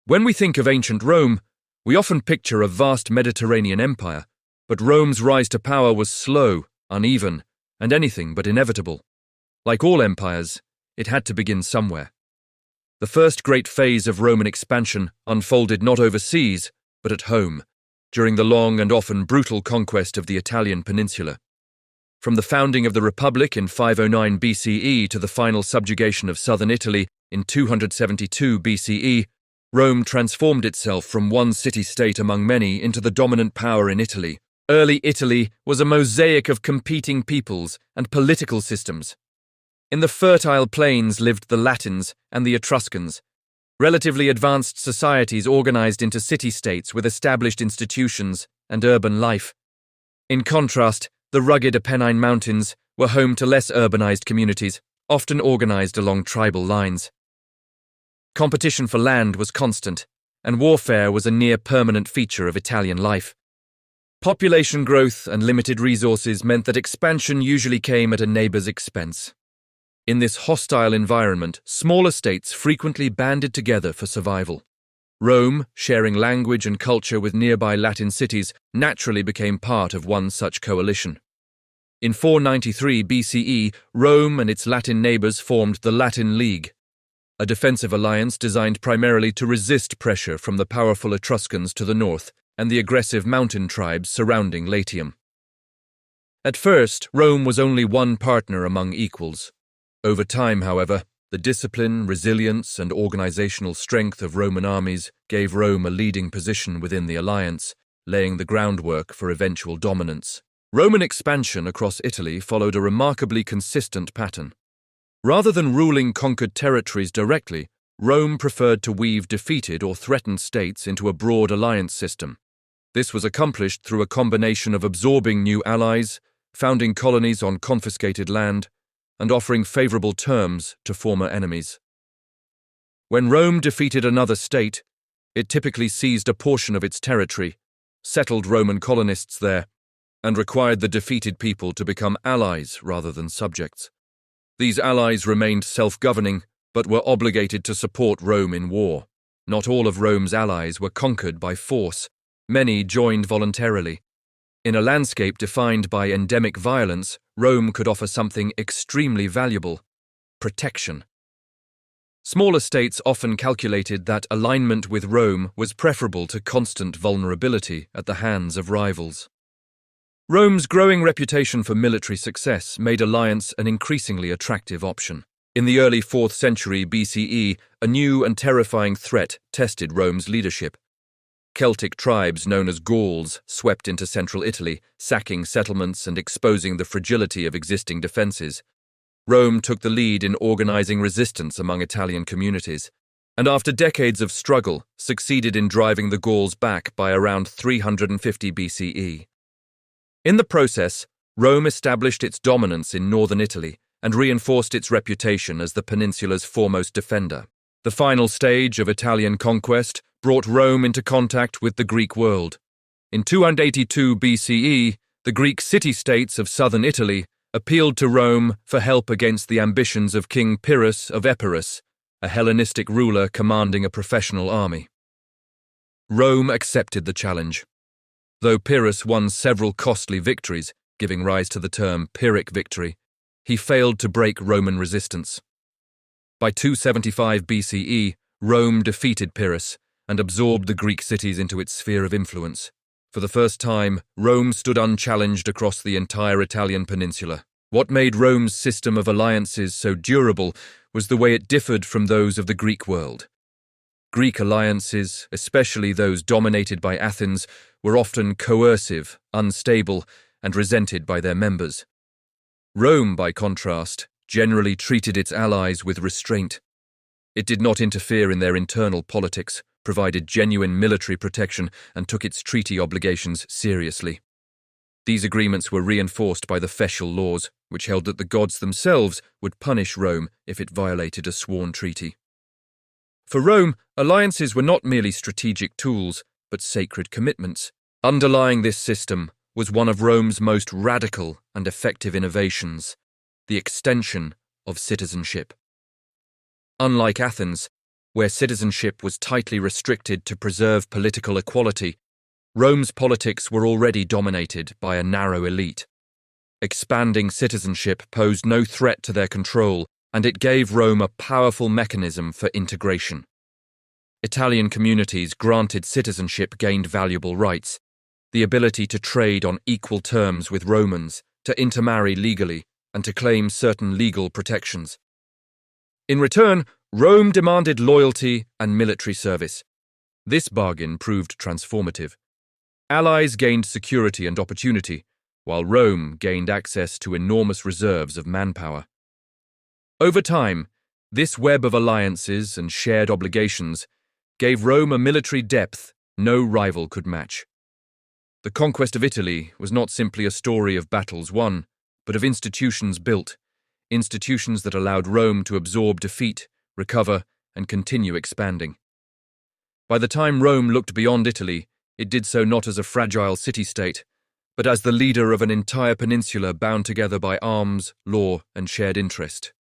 When we think of ancient Rome, we often picture a vast Mediterranean empire, but Rome's rise to power was slow, uneven, and anything but inevitable. Like all empires, it had to begin somewhere. The first great phase of Roman expansion unfolded not overseas, but at home, during the long and often brutal conquest of the Italian peninsula. From the founding of the Republic in 509 BCE to the final subjugation of southern Italy in 272 BCE, Rome transformed itself from one city-state among many into the dominant power in Italy. Early Italy was a mosaic of competing peoples and political systems. In the fertile plains lived the Latins and the Etruscans, relatively advanced societies organized into city-states with established institutions and urban life. In contrast, the rugged Apennine Mountains were home to less urbanized communities, often organized along tribal lines. Competition for land was constant, and warfare was a near-permanent feature of Italian life. Population growth and limited resources meant that expansion usually came at a neighbor's expense. In this hostile environment, smaller states frequently banded together for survival. Rome, sharing language and culture with nearby Latin cities, naturally became part of one such coalition. In 493 BCE, Rome and its Latin neighbors formed the Latin League, a defensive alliance designed primarily to resist pressure from the powerful Etruscans to the north and the aggressive mountain tribes surrounding Latium. At first, Rome was only one partner among equals. Over time, however, the discipline, resilience, and organizational strength of Roman armies gave Rome a leading position within the alliance, laying the groundwork for eventual dominance. Roman expansion across Italy followed a remarkably consistent pattern. Rather than ruling conquered territories directly, Rome preferred to weave defeated or threatened states into a broad alliance system. This was accomplished through a combination of absorbing new allies, founding colonies on confiscated land, and offering favorable terms to former enemies. When Rome defeated another state, it typically seized a portion of its territory, settled Roman colonists there, and required the defeated people to become allies rather than subjects. These allies remained self-governing, but were obligated to support Rome in war. Not all of Rome's allies were conquered by force. Many joined voluntarily. In a landscape defined by endemic violence, Rome could offer something extremely valuable: protection. Smaller states often calculated that alignment with Rome was preferable to constant vulnerability at the hands of rivals. Rome's growing reputation for military success made alliance an increasingly attractive option. In the early 4th century BCE, a new and terrifying threat tested Rome's leadership. Celtic tribes known as Gauls swept into central Italy, sacking settlements and exposing the fragility of existing defenses. Rome took the lead in organizing resistance among Italian communities, and after decades of struggle, succeeded in driving the Gauls back by around 350 BCE. In the process, Rome established its dominance in northern Italy and reinforced its reputation as the peninsula's foremost defender. The final stage of Italian conquest brought Rome into contact with the Greek world. In 282 BCE, the Greek city-states of southern Italy appealed to Rome for help against the ambitions of King Pyrrhus of Epirus, a Hellenistic ruler commanding a professional army. Rome accepted the challenge. Though Pyrrhus won several costly victories, giving rise to the term Pyrrhic victory, he failed to break Roman resistance. By 275 BCE, Rome defeated Pyrrhus and absorbed the Greek cities into its sphere of influence. For the first time, Rome stood unchallenged across the entire Italian peninsula. What made Rome's system of alliances so durable was the way it differed from those of the Greek world. Greek alliances, especially those dominated by Athens, were often coercive, unstable, and resented by their members. Rome, by contrast, generally treated its allies with restraint. It did not interfere in their internal politics, provided genuine military protection, and took its treaty obligations seriously. These agreements were reinforced by the Fetial laws, which held that the gods themselves would punish Rome if it violated a sworn treaty. For Rome, alliances were not merely strategic tools, but sacred commitments. Underlying this system was one of Rome's most radical and effective innovations: the extension of citizenship. Unlike Athens, Where citizenship was tightly restricted to preserve political equality, Rome's politics were already dominated by a narrow elite. Expanding citizenship posed no threat to their control, and it gave Rome a powerful mechanism for integration. Italian communities granted citizenship gained valuable rights: the ability to trade on equal terms with Romans, to intermarry legally, and to claim certain legal protections. In return, Rome demanded loyalty and military service. This bargain proved transformative. Allies gained security and opportunity, while Rome gained access to enormous reserves of manpower. Over time, this web of alliances and shared obligations gave Rome a military depth no rival could match. The conquest of Italy was not simply a story of battles won, but of institutions built, institutions that allowed Rome to absorb defeat, recover, and continue expanding. By the time Rome looked beyond Italy, it did so not as a fragile city-state, but as the leader of an entire peninsula bound together by arms, law, and shared interest.